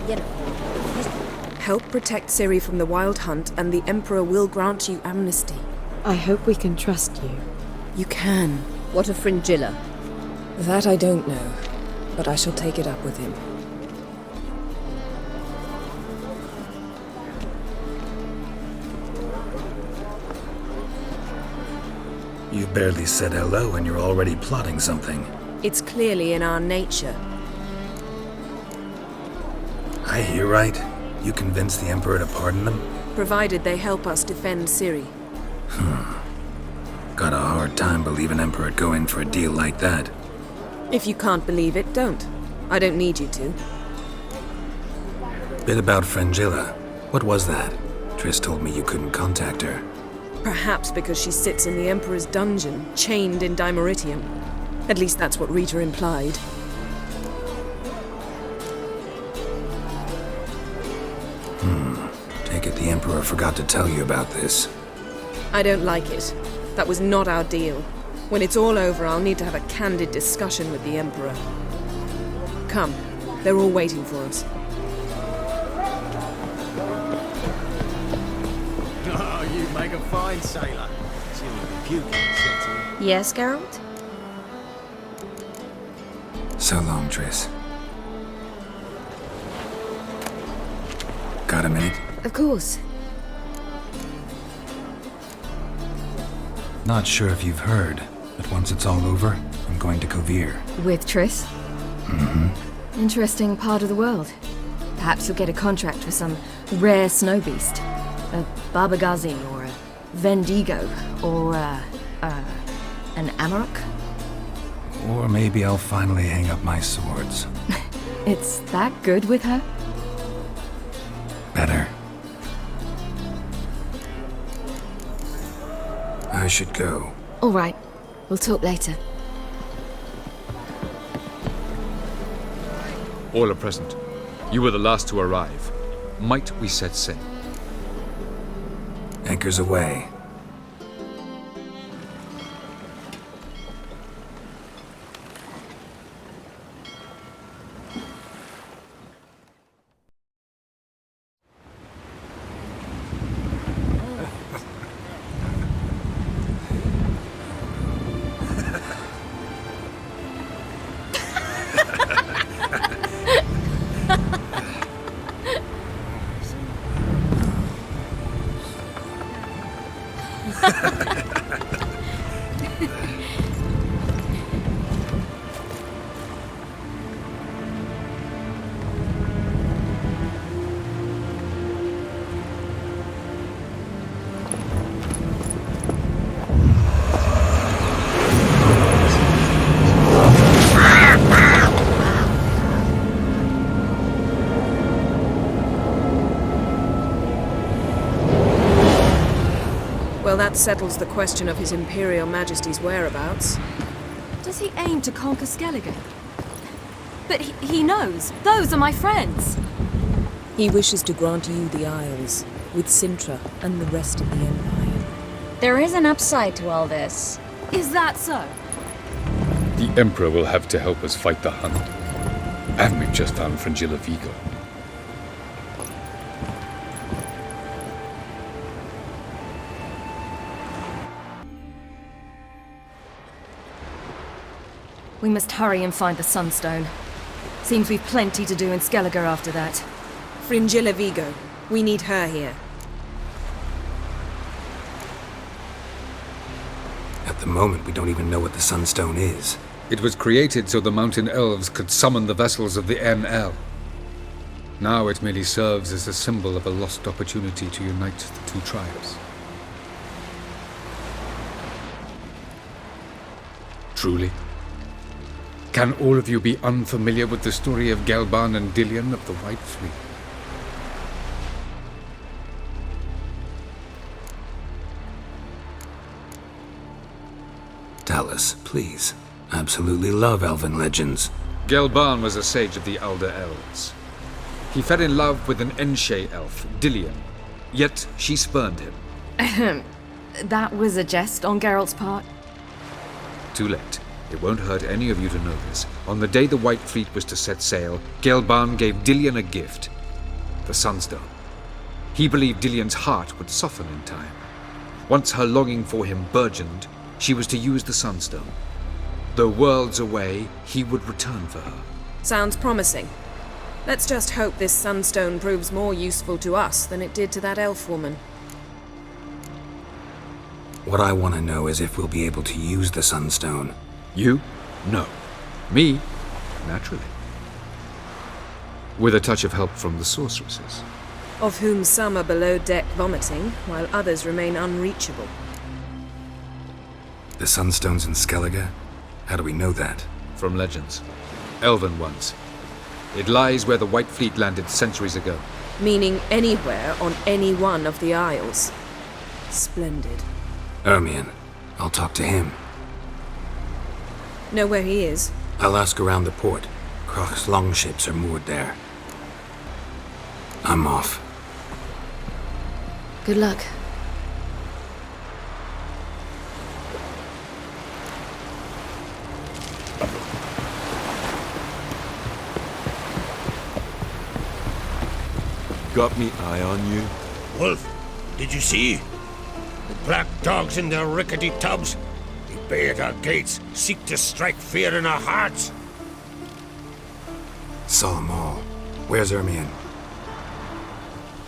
you know. Help protect Ciri from the Wild Hunt, and the Emperor will grant you amnesty. I hope we can trust you. You can. What of Fringilla? That I don't know, but I shall take it up with him. You've barely said hello and you're already plotting something. It's clearly in our nature. I hear right. You convinced the Emperor to pardon them? Provided they help us defend Ciri. Got a hard time believing Emperor'd go in for a deal like that. If you can't believe it, don't. I don't need you to. Bit about Fringilla. What was that? Triss told me you couldn't contact her. Perhaps because she sits in the Emperor's dungeon, chained in Dimeritium. At least that's what Rita implied. Take it the Emperor forgot to tell you about this. I don't like it. That was not our deal. When it's all over, I'll need to have a candid discussion with the Emperor. Come, they're all waiting for us. Oh, you make a fine sailor. Till you be puking, said to you. Yes, Geralt? So long, Triss. Got a minute? Of course. Not sure if you've heard, but once it's all over, I'm going to Kovir. With Triss? Mm-hmm. Interesting part of the world. Perhaps you'll get a contract for some rare snow beast. A Barbagazi, or a Vendigo, or an Amarok? Or maybe I'll finally hang up my swords. It's that good with her? Better. I should go. All right. We'll talk later. All are present. You were the last to arrive. Might we set sail? Anchors away. Well, that settles the question of His Imperial Majesty's whereabouts. Does he aim to conquer Skellige? But he knows. Those are my friends. He wishes to grant you the Isles, with Sintra and the rest of the Empire. There is an upside to all this. Is that so? The Emperor will have to help us fight the Hunt. And we've just found Fringilla Vigo. We must hurry and find the Sunstone. Seems we've plenty to do in Skellige after that. Fringilla Vigo. We need her here. At the moment, we don't even know what the Sunstone is. It was created so the Mountain Elves could summon the vessels of the NL. Now it merely serves as a symbol of a lost opportunity to unite the two tribes. Truly? Can all of you be unfamiliar with the story of Gelban and Dillion of the White Fleet? Tell us, please. Absolutely love elven legends. Gelban was a sage of the Elder Elves. He fell in love with an Enshe elf, Dillion, yet she spurned him. That was a jest on Geralt's part. Too late. It won't hurt any of you to know this. On the day the White Fleet was to set sail, Gelban gave Dillion a gift, the Sunstone. He believed Dillion's heart would soften in time. Once her longing for him burgeoned, she was to use the Sunstone. Though worlds away, he would return for her. Sounds promising. Let's just hope this Sunstone proves more useful to us than it did to that elf woman. What I want to know is if we'll be able to use the Sunstone. You? No. Me? Naturally. With a touch of help from the sorceresses. Of whom some are below deck vomiting, while others remain unreachable. The Sunstone's in Skellige? How do we know that? From legends. Elven ones. It lies where the White Fleet landed centuries ago. Meaning anywhere on any one of the isles. Splendid. Ermion. I'll talk to him. Know where he is? I'll ask around the port. Croc's longships are moored there. I'm off. Good luck. Got me eye on you? Wolf, did you see? The black dogs in their rickety tubs. They bay at our gates, seek to strike fear in our hearts. Saw 'em all. Where's Ermion?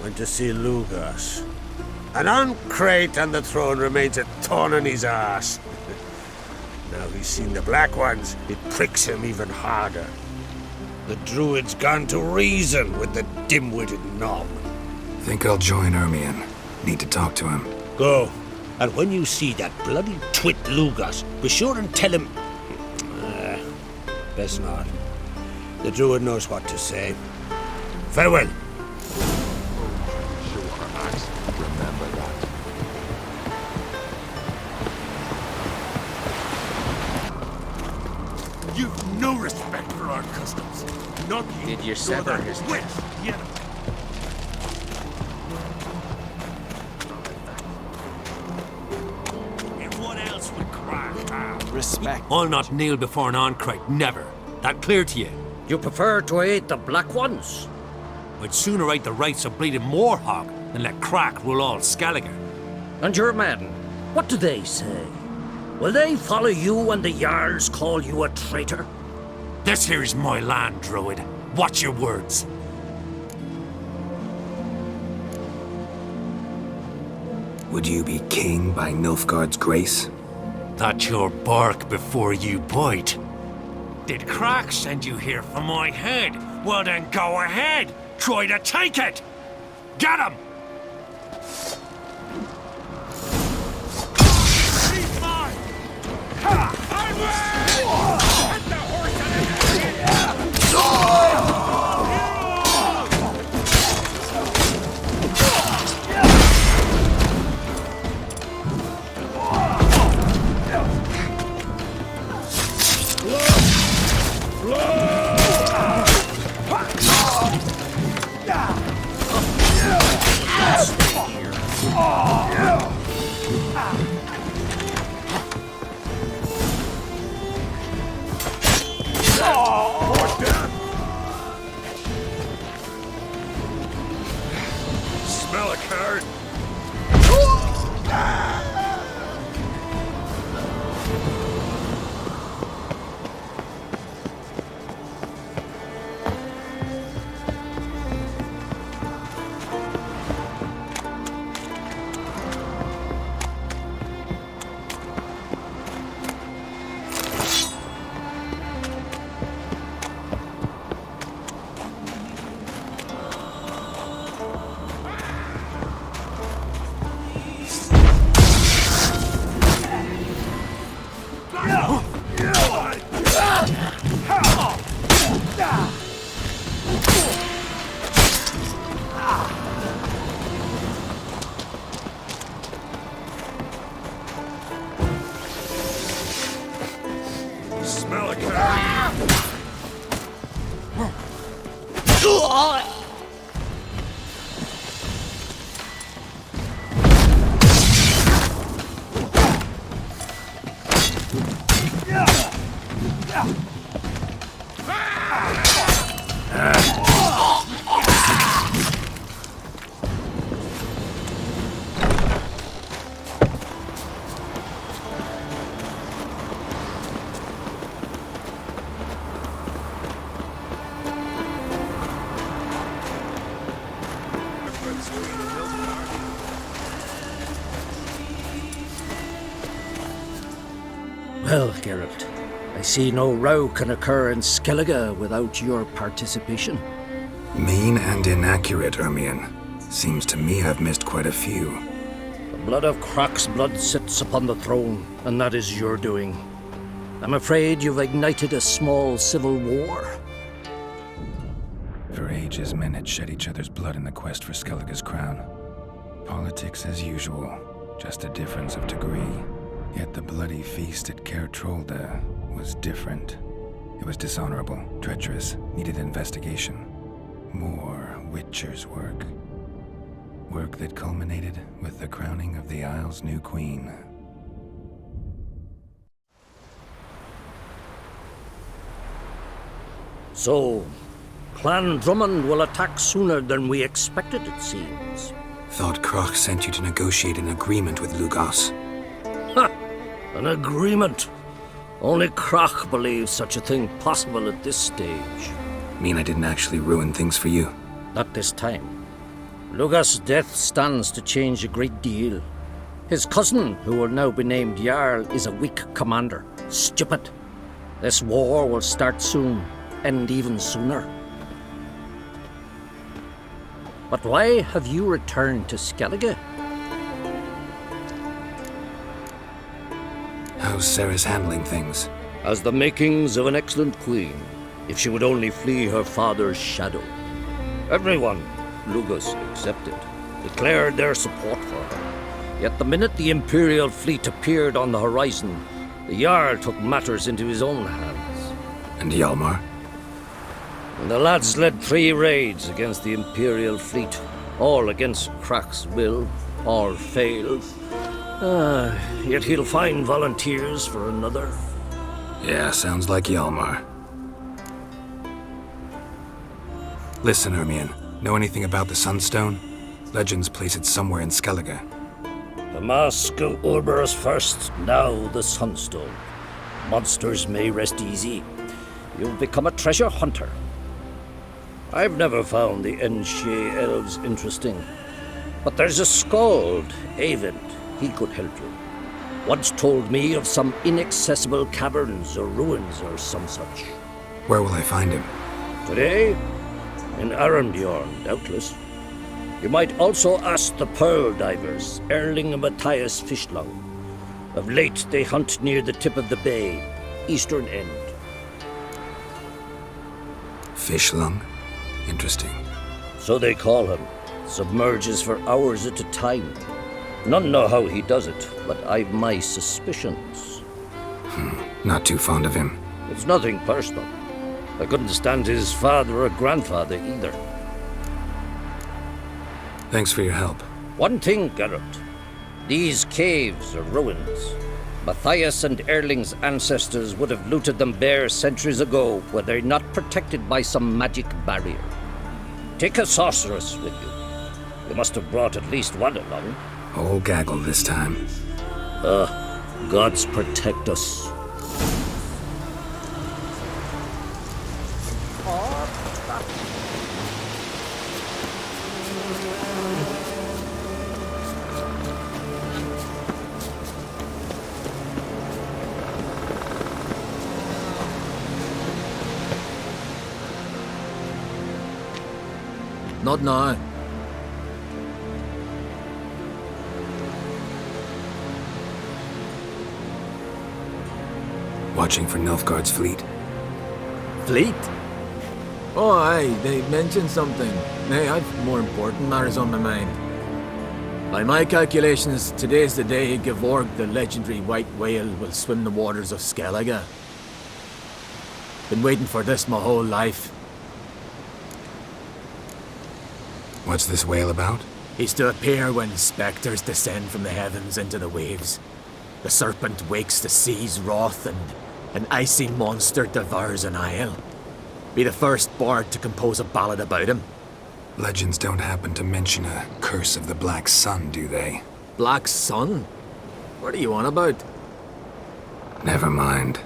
Went to see Lugas. An uncrate on the throne remains a thorn in his ass. Now he's seen the Black Ones, it pricks him even harder. The Druid's gone to reason with the dim-witted knob. Think I'll join Ermion. Need to talk to him. Go, and when you see that bloody twit Lugas, be sure and tell him... best not. The Druid knows what to say. Farewell. Remember that. You've no respect for our customs. Not you. Did you sever his witch? Yeah. And what else would crack? Respect. I'll not kneel before an Oncrite, never. That clear to you? You prefer to aid the Black Ones? I'd sooner right the rights of bleeding Moorhog than let Crack rule all Skellige. And your men, what do they say? Will they follow you when the Jarls call you a traitor? This here is my land, Druid. Watch your words. Would you be king by Nilfgaard's grace? That's your bark before you bite. Did Crack send you here for my head? Well then go ahead. Try to take it. Get him! He's mine! Ha! Get the horse Smell a card. Smell a card. Well, Geralt, I see no row can occur in Skellige without your participation. Mean and inaccurate, Ermion. Seems to me I've missed quite a few. The blood of Crach's blood sits upon the throne, and that is your doing. I'm afraid you've ignited a small civil war. For ages, men had shed each other's blood in the quest for Skellige's crown. Politics as usual, just a difference of degree. Yet the bloody feast at Caer Trolda was different. It was dishonorable, treacherous, needed investigation. More Witcher's work. Work that culminated with the crowning of the Isle's new queen. So, Clan Drummond will attack sooner than we expected, it seems. Thought Crach sent you to negotiate an agreement with Lugos. Ha! An agreement? Only Crach believes such a thing possible at this stage. Mean I didn't actually ruin things for you? Not this time. Lugos' death stands to change a great deal. His cousin, who will now be named Jarl, is a weak commander. Stupid. This war will start soon, end even sooner. But why have you returned to Skellige? How's Sarah's handling things? Has the makings of an excellent queen, if she would only flee her father's shadow. Everyone, Lugos excepted, declared their support for her. Yet the minute the Imperial fleet appeared on the horizon, the Jarl took matters into his own hands. And Hjalmar? And the lads led 3 raids against the Imperial fleet, all against Crach's will, all failed. Yet he'll find volunteers for another. Yeah, sounds like Hjalmar. Listen, Ermion, know anything about the Sunstone? Legends place it somewhere in Skellige. The mask of Urberus first, now the Sunstone. Monsters may rest easy. You've become a treasure hunter. I've never found the Enshe elves interesting. But there's a skald, Eyvind. He could help you. Once told me of some inaccessible caverns or ruins or some such. Where will I find him? Today? In Arendbjorn, doubtless. You might also ask the pearl divers, Erling and Matthias Fishlung. Of late, they hunt near the tip of the bay, eastern end. Fishlung? Interesting. So they call him. Submerges for hours at a time. None know how he does it, but I've my suspicions. Not too fond of him. It's nothing personal. I couldn't stand his father or grandfather either. Thanks for your help. One thing, Geralt. These caves are ruins. Matthias and Erling's ancestors would have looted them bare centuries ago were they not protected by some magic barrier. Take a sorceress with you. You must have brought at least one along. Whole gaggle this time. Gods protect us. Not now. Watching for Nilfgaard's fleet. Fleet? Oh, aye, they mentioned something. Nay, I've more important matters on my mind. By my calculations, today's the day Gevorg, the legendary white whale, will swim the waters of Skellige. Been waiting for this my whole life. What's this whale about? He's to appear when spectres descend from the heavens into the waves. The serpent wakes the sea's wrath and an icy monster devours an isle. Be the first bard to compose a ballad about him. Legends don't happen to mention a curse of the Black Sun, do they? Black Sun? What are you on about? Never mind.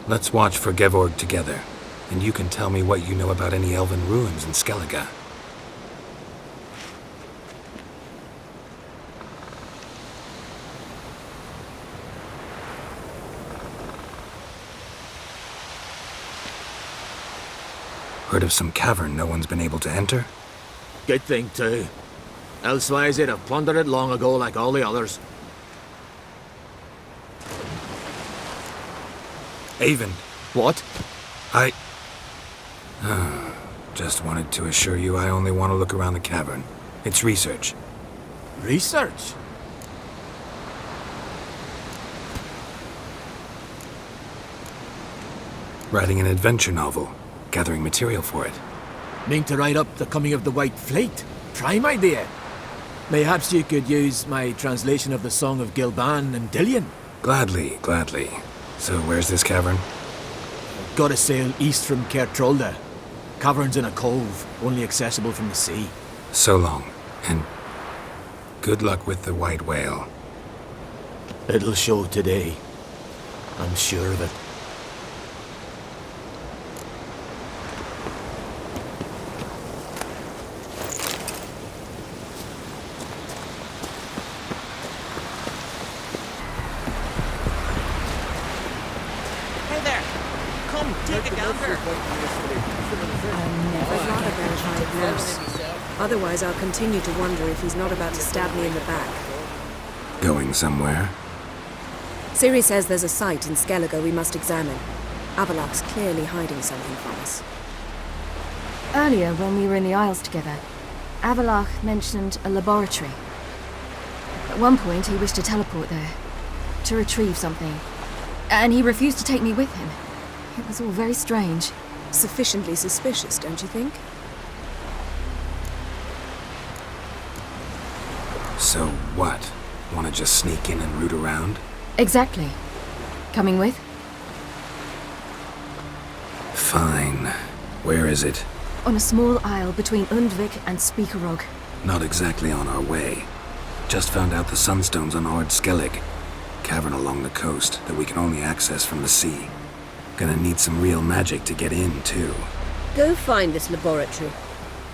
Let's watch for Gevorg together, and you can tell me what you know about any elven ruins in Skellige. Heard of some cavern no one's been able to enter? Good thing, too. Elsewise, they'd have plundered it long ago like all the others. Avon. What? I... Just wanted to assure you I only want to look around the cavern. It's research. Research? Writing an adventure novel. Gathering material for it. Mean to write up the coming of the White Fleet? Prime idea. Mayhaps you could use my translation of the Song of Gilban and Dillion. Gladly, gladly. So where's this cavern? Gotta sail east from Cair Trolda. Cavern's in a cove, only accessible from the sea. So long, and good luck with the white whale. It'll show today. I'm sure of it. Hey there! Come, take a gander! I'd rather verify it nurse. Otherwise, I'll continue to wonder if he's not about to stab me in the back. Going somewhere? Ciri says there's a site in Skellige we must examine. Avalok's clearly hiding something from us. Earlier, when we were in the Isles together, Avalok mentioned a laboratory. At one point, he wished to teleport there, to retrieve something. And he refused to take me with him. It was all very strange. Sufficiently suspicious, don't you think? So what? Want to just sneak in and root around? Exactly. Coming with? Fine. Where is it? On a small isle between Undvik and Speakerog. Not exactly on our way. Just found out the Sunstone's on Ord Skellig. Cavern along the coast that we can only access from the sea. Gonna need some real magic to get in, too. Go find this laboratory.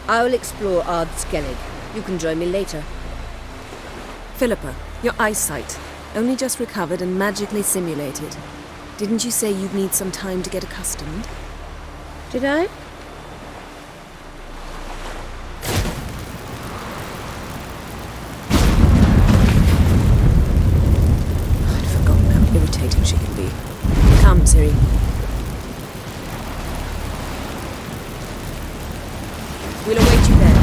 I will explore Ard Skellig. You can join me later. Philippa, your eyesight. Only just recovered and magically simulated. Didn't you say you'd need some time to get accustomed? Did I? I'd forgotten how irritating she can be. Come, Ciri. We'll await you there.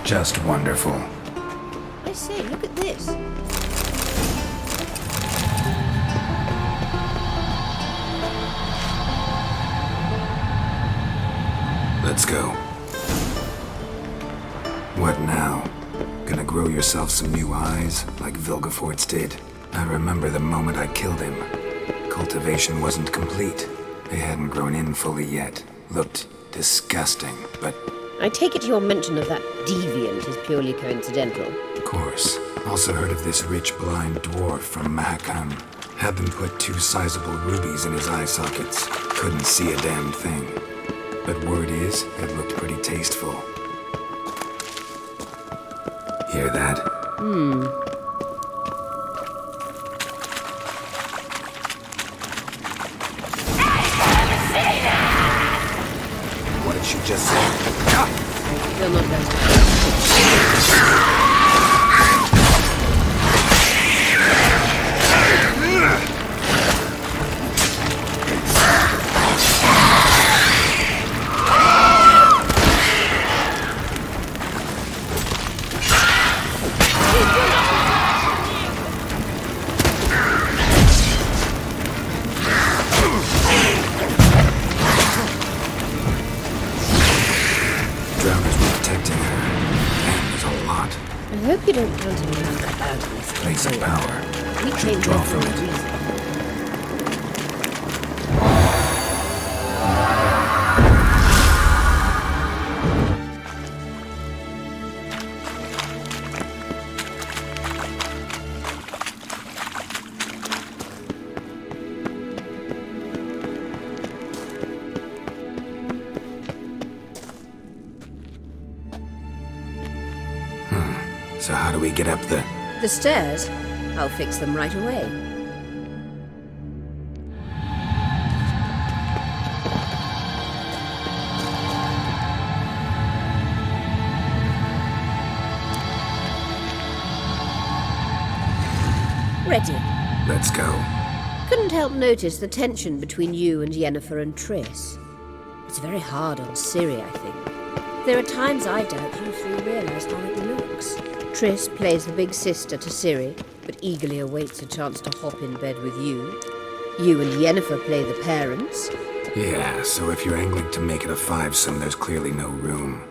Just wonderful. I say, look at this. Let's go. What now? Gonna grow yourself some new eyes, like Vilgefortz did? I remember the moment I killed him. Cultivation wasn't complete. They hadn't grown in fully yet. Looked disgusting, but... I take it your mention of that deviant is purely coincidental. Of course. Also heard of this rich blind dwarf from Mahakam. Had them put 2 sizable rubies in his eye sockets. Couldn't see a damn thing. But word is, it looked pretty tasteful. Hear that? What did she just say? Still not better. I hope you don't count any longer out of this. Place of power. We Should came draw here for from a it. reason. So how do we get up the... The stairs? I'll fix them right away. Ready. Let's go. Couldn't help notice the tension between you and Yennefer and Triss. It's very hard on Ciri, I think. There are times I doubt you three realize how it looks. Triss plays the big sister to Ciri, but eagerly awaits a chance to hop in bed with you. You and Yennefer play the parents. Yeah, so if you're angling to make it a fivesome, there's clearly no room.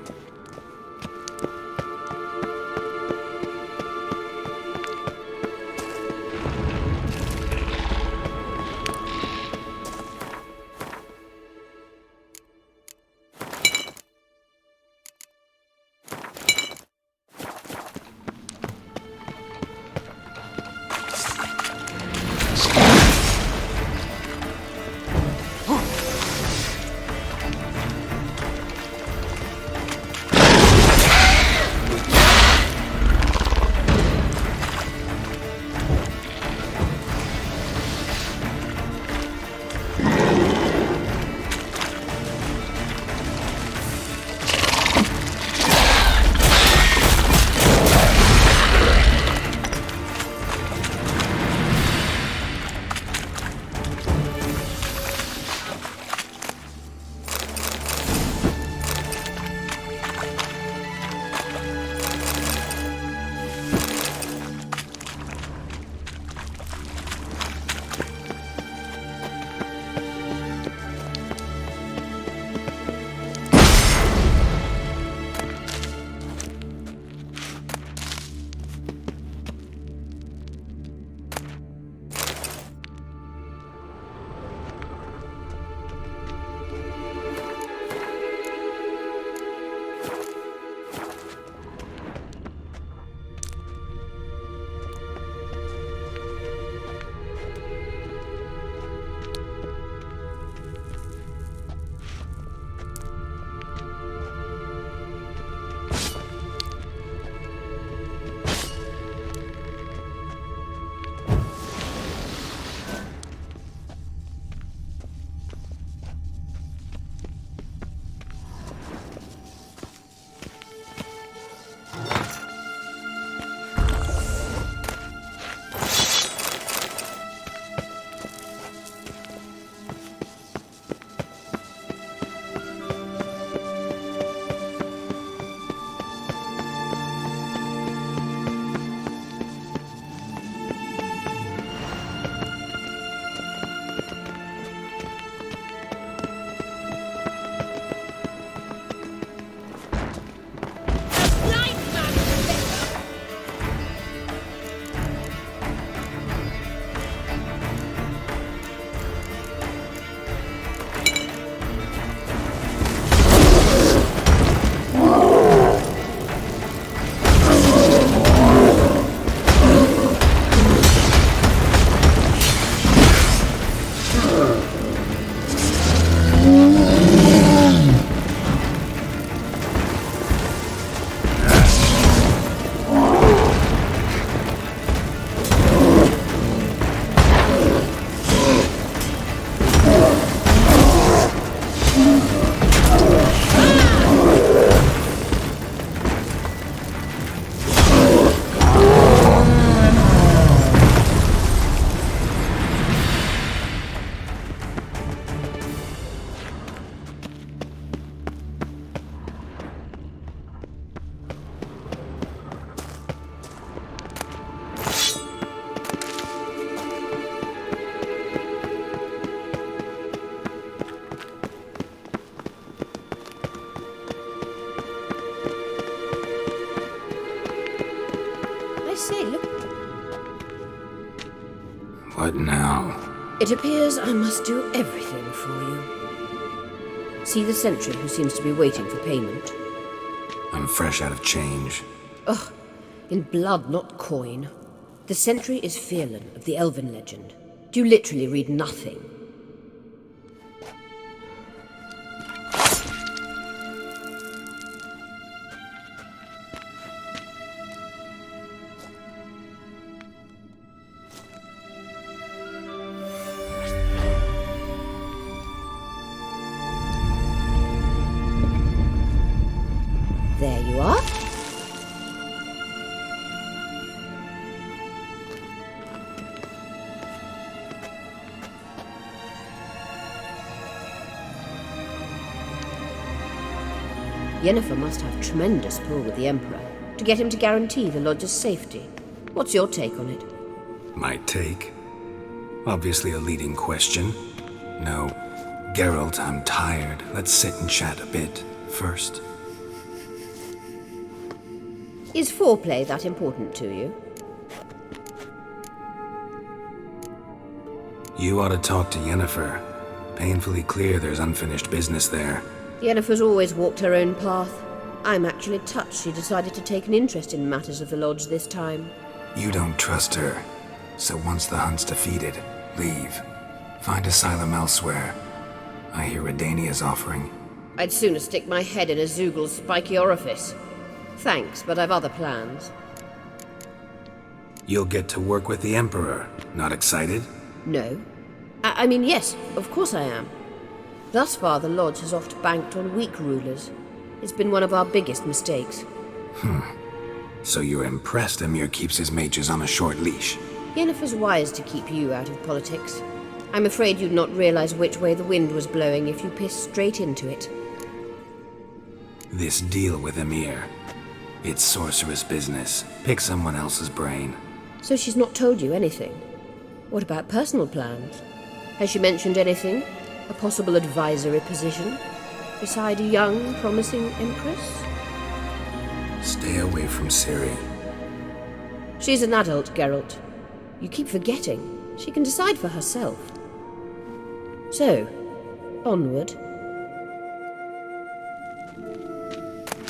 say, look. What now? It appears I must do everything for you. See the sentry who seems to be waiting for payment? I'm fresh out of change. Ugh, in blood, not coin. The sentry is Firlan of the Elven legend. Do you literally read nothing? There you are. Yennefer must have tremendous pull with the Emperor to get him to guarantee the Lodge's safety. What's your take on it? My take? Obviously a leading question. No. Geralt, I'm tired. Let's sit and chat a bit first. Is foreplay that important to you? You ought to talk to Yennefer. Painfully clear there's unfinished business there. Yennefer's always walked her own path. I'm actually touched she decided to take an interest in matters of the Lodge this time. You don't trust her. So once the hunt's defeated, leave. Find asylum elsewhere. I hear Redania's offering. I'd sooner stick my head in a Zoogl's spiky orifice. Thanks, but I've other plans. You'll get to work with the Emperor. Not excited? No. I mean, yes, of course I am. Thus far, the Lodge has oft banked on weak rulers. It's been one of our biggest mistakes. So you're impressed Emir keeps his mages on a short leash? Yennefer's wise to keep you out of politics. I'm afraid you'd not realize which way the wind was blowing if you pissed straight into it. This deal with Emir. It's sorceress business. Pick someone else's brain. So she's not told you anything? What about personal plans? Has she mentioned anything? A possible advisory position? Beside a young, promising empress? Stay away from Ciri. She's an adult, Geralt. You keep forgetting. She can decide for herself. So, onward.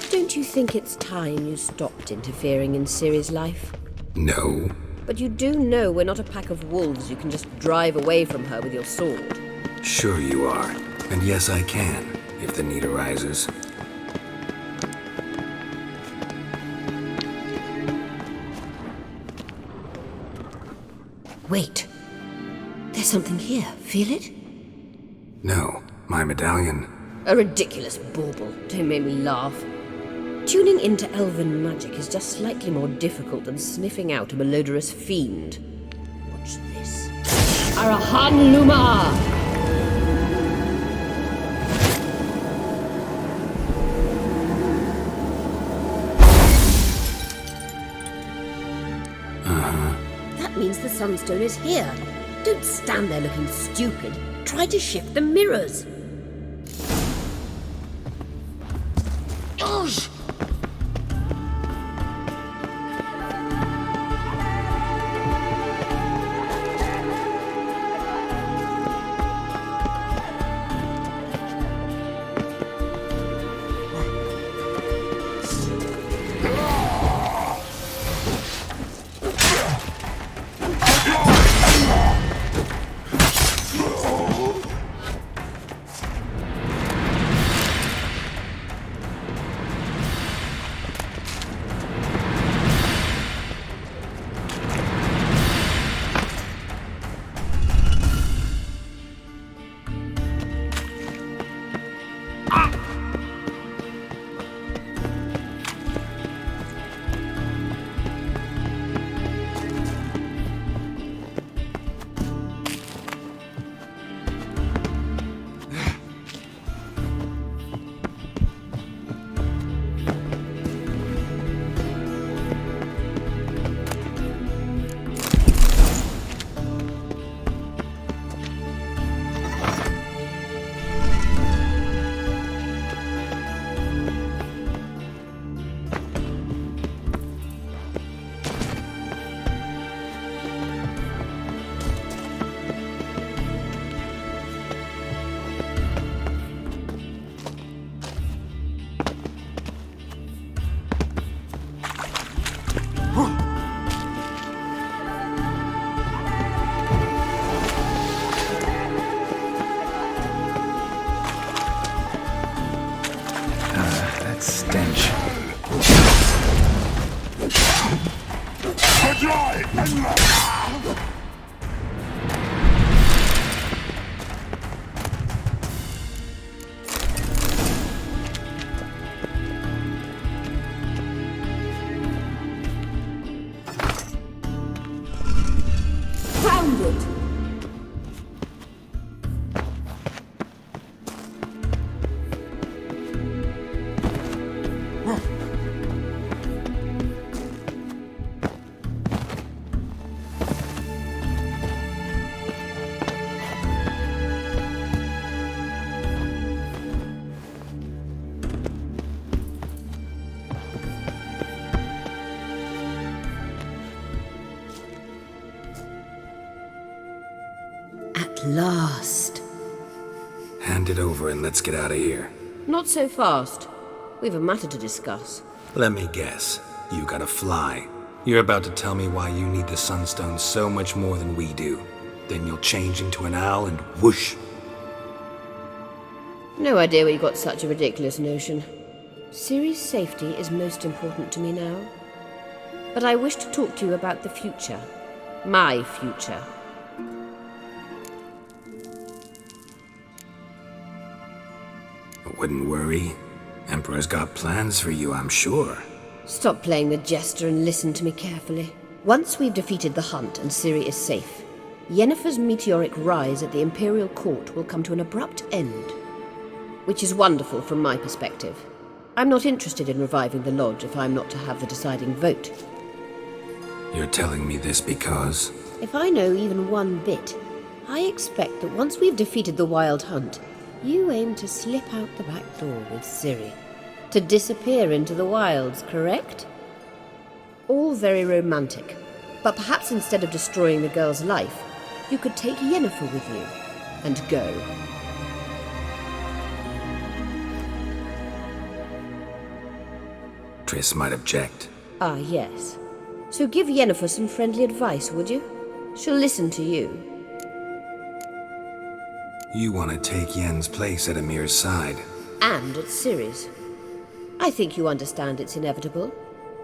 Don't you think it's time you stopped interfering in Ciri's life? No. But you do know we're not a pack of wolves you can just drive away from her with your sword. Sure you are. And yes, I can, if the need arises. Wait. There's something here. Feel it? No, my medallion. A ridiculous bauble. Don't make me laugh. Tuning into elven magic is just slightly more difficult than sniffing out a malodorous fiend. Watch this. Arahan Luma! That means the Sunstone is here. Don't stand there looking stupid. Try to shift the mirrors. Stench. At last. Hand it over and let's get out of here. Not so fast. We've a matter to discuss. Let me guess. You gotta fly. You're about to tell me why you need the Sunstone so much more than we do. Then you'll change into an owl and whoosh. No idea where you got such a ridiculous notion. Ciri's safety is most important to me now. But I wish to talk to you about the future. My future. I wouldn't worry. Emperor's got plans for you, I'm sure. Stop playing the jester and listen to me carefully. Once we've defeated the hunt and Ciri is safe, Yennefer's meteoric rise at the Imperial Court will come to an abrupt end. Which is wonderful from my perspective. I'm not interested in reviving the Lodge if I'm not to have the deciding vote. You're telling me this because... If I know even one bit, I expect that once we've defeated the Wild Hunt, you aim to slip out the back door with Ciri. To disappear into the wilds, correct? All very romantic. But perhaps instead of destroying the girl's life, you could take Yennefer with you and go. Triss might object. Ah, yes. So give Yennefer some friendly advice, would you? She'll listen to you. You want to take Yen's place at Emir's side. And at Ciri's. I think you understand it's inevitable.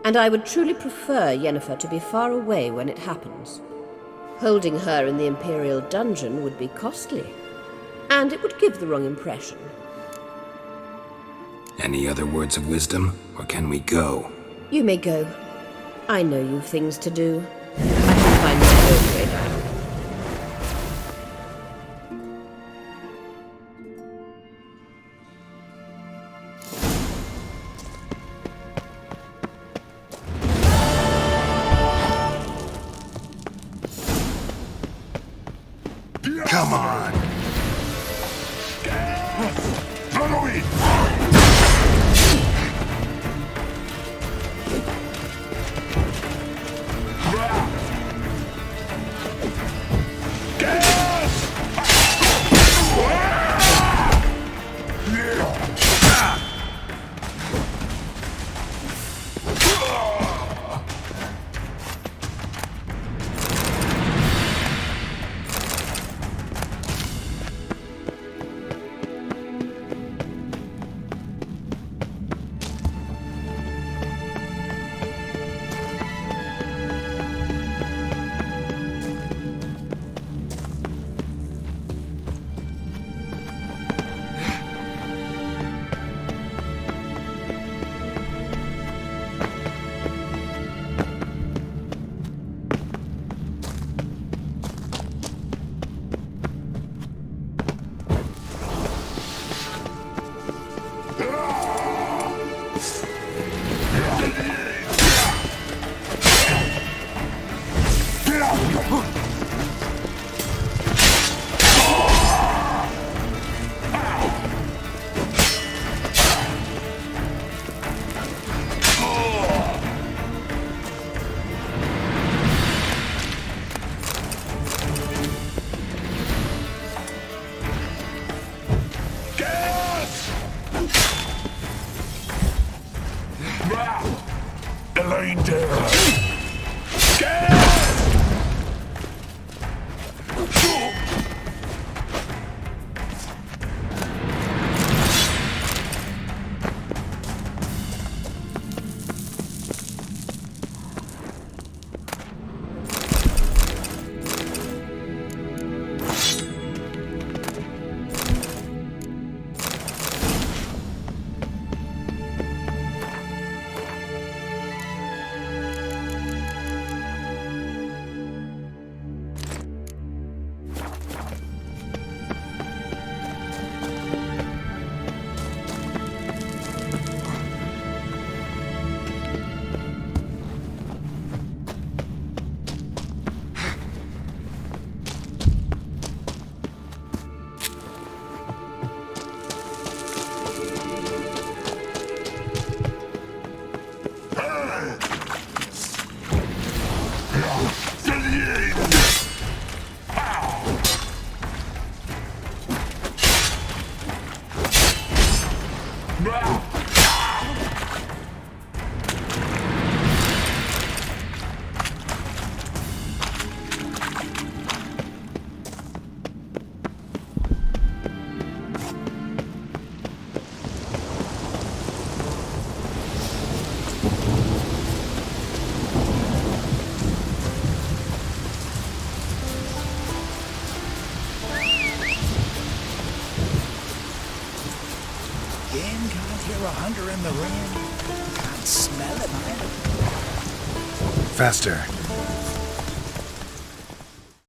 And I would truly prefer Yennefer to be far away when it happens. Holding her in the Imperial dungeon would be costly. And it would give the wrong impression. Any other words of wisdom, or can we go? You may go. I know you've things to do. I can find my own way down. Come on! Again, can't hear a hunter in the rain. Can't smell him either. Faster.